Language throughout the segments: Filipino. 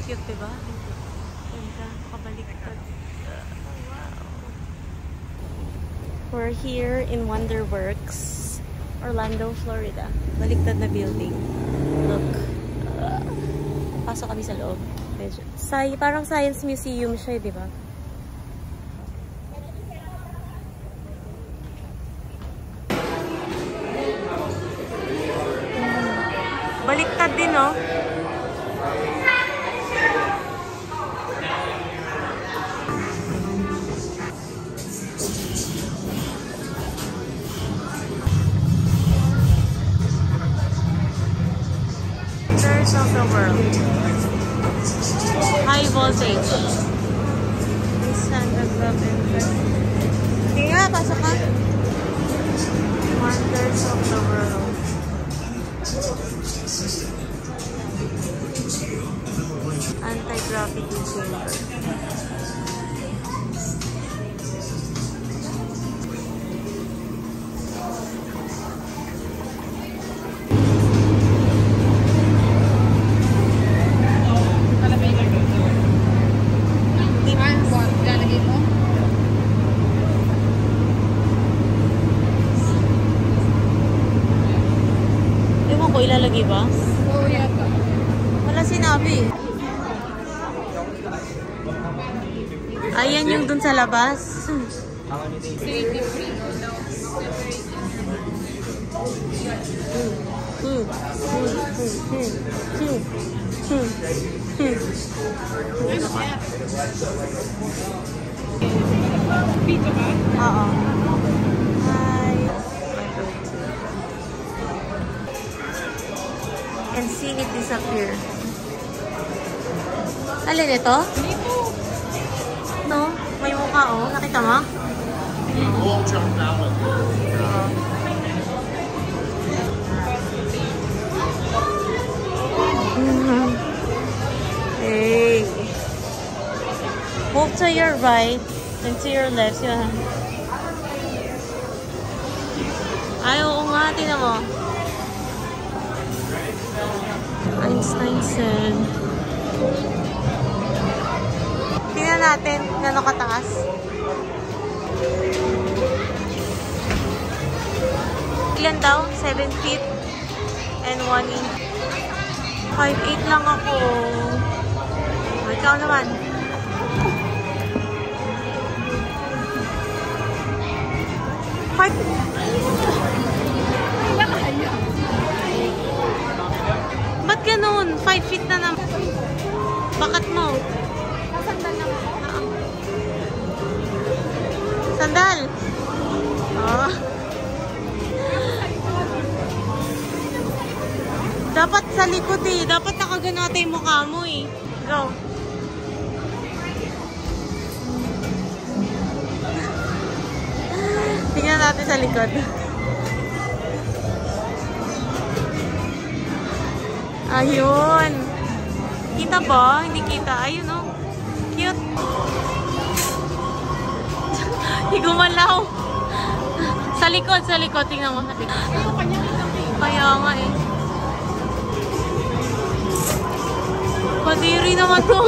Cute, diba? Ganda. Kabaliktad. Wow. We're here in Wonderworks, Orlando, Florida. Baliktad na building. Look. Pasok kami sa loob. Parang science museum siya, diba? Baliktad din, no? Wonders of the world. High voltage. Standard love and sige nga, pasok ka. Wonders of the world. Anti-gravity chamber. Ewan ko, ilalagay ba? Oo, yata. Wala sinabi. Ayan yung dun sa labas. Dito ba? Oo. Hi. And see it disappear. Alin ito? No? May mukha, oh. Nakita mo? Hey. Move to your right and to your left. Yun. Ay, oo nga. Tingnan mo. Einstein said. Tingnan natin gano'ng kataas. Ilan daw? 7 feet and 1 inch. 5'8" lang ako. Ikaw naman. Ba't ganun? 5 feet na naman. Bakat mo. Sandal na ako. Sandal. Oh. Dapat sa likod eh. Dapat nakaganata yung mukha mo eh. Go. Tingnan natin sa likod. Ayun. Kita ba? Hindi kita. Ayun oh. Cute. Hindi gumalaw. Sa likod, sa likod. Tingnan mo sa likod. Kaya nga eh. Padiri naman to.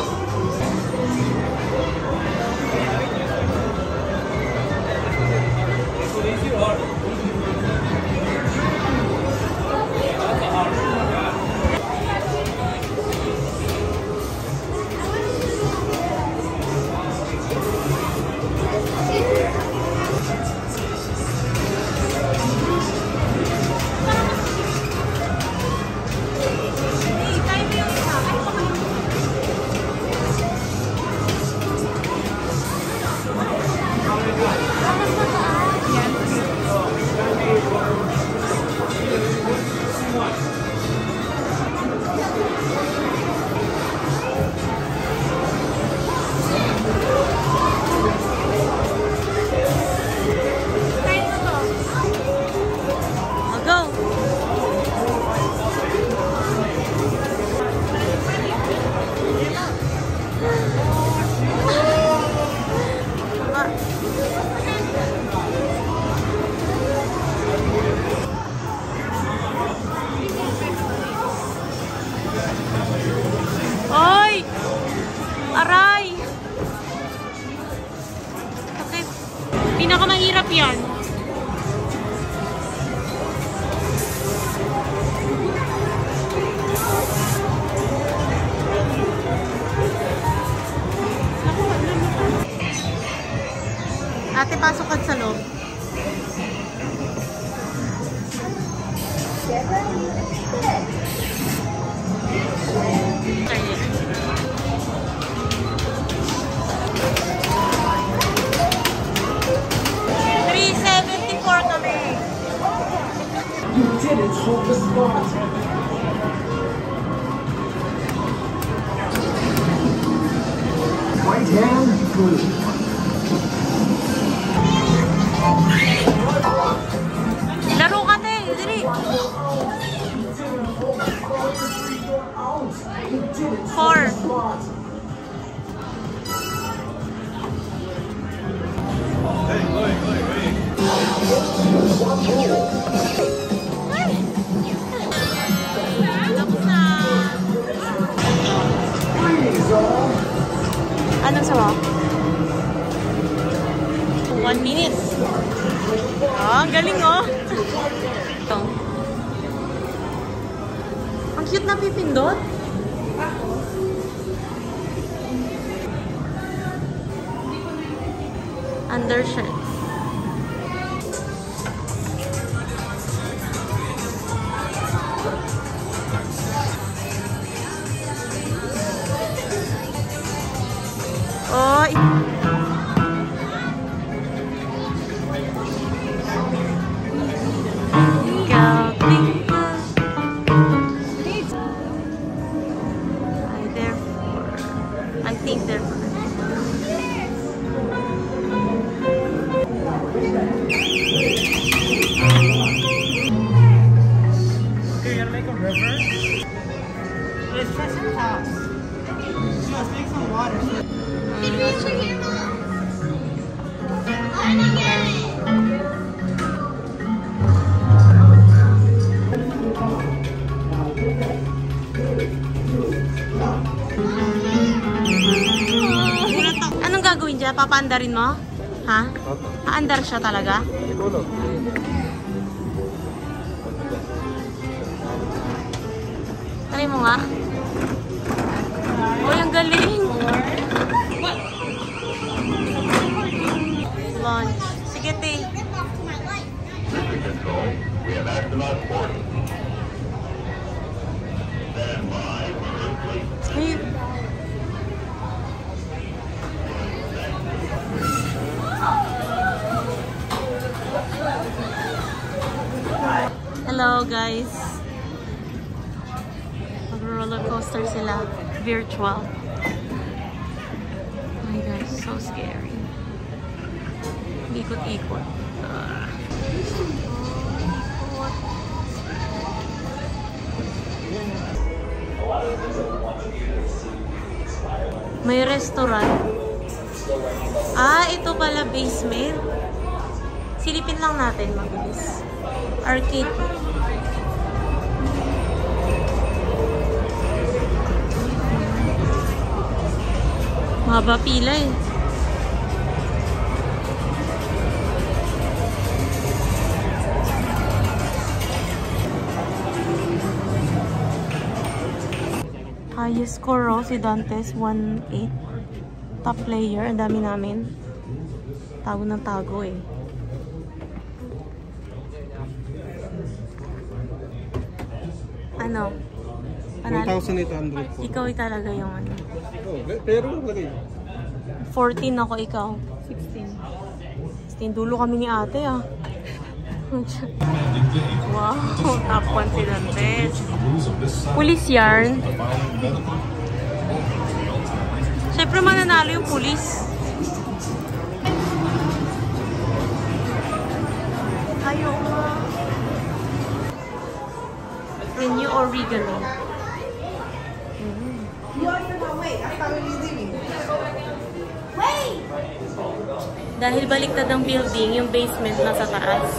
pasok ka sa loob. $374 kami. You didn't hold the spot. Right hand, good. Laro ka, te. Dali. 4. Tapos na. Anong sawa? 1 minute. Ah, galing oh. Ito. Ang cute na pipindot. Undershirt. Oh, I think therefore. Okay, you gotta make a river. It's just a house. So let's make some water. Anong gagawin dyan? Papaandarin mo? Ha? Paandar siya talaga? Try mo nga. Uy, ang galing! Launch. Sige, te. Hey. Hello guys. Mag-roller coaster sila. Virtual. Oh my gosh, so scary. Ikot-ikot. May restaurant. Ah, ito pala basement. Silipin lang natin, mabilis. Arcade. Mahaba pila eh. Highest score oh, si Dantes, 1-8. Top player, ang dami namin. Tago ng tago eh. Ano? 1,800. Ikaw talaga yung ano. Oh, pero lagay. 14 ako, ikaw. 16. Dulo kami ni ate ah. Wow, top 1 si Dantes. Police yarn. Siyempre mananalo yung police. Ayaw nga. Renew origami. Dahil baliktad ang building, yung basement nasa taas.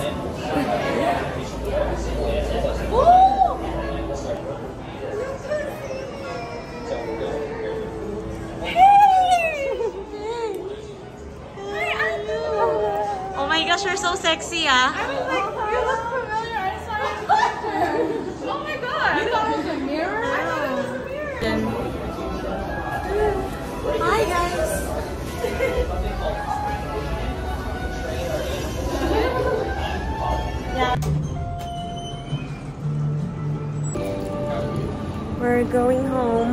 Oh my gosh, you're so sexy, ah. I was like, you look familiar. I saw a picture. Oh my god. You thought it was a mirror? I thought it was a mirror. Hi, guys. We're going home.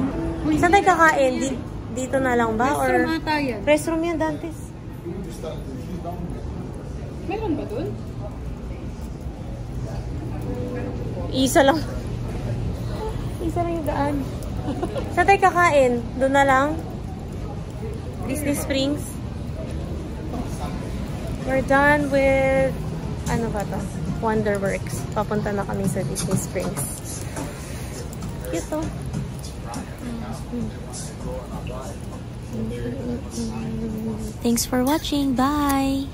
Saan tayo kakain? Dito na lang ba? Restroom Or ata yan. restroom yan, Dantes. Meron ba dun? Isa lang. Isa lang yung daan. Saan tayo kakain? Doon na lang? Disney Springs? We're done with, ano ba to? Wonderworks. Papunta na kami sa Disney Springs. Cute to. Thanks for watching. Bye!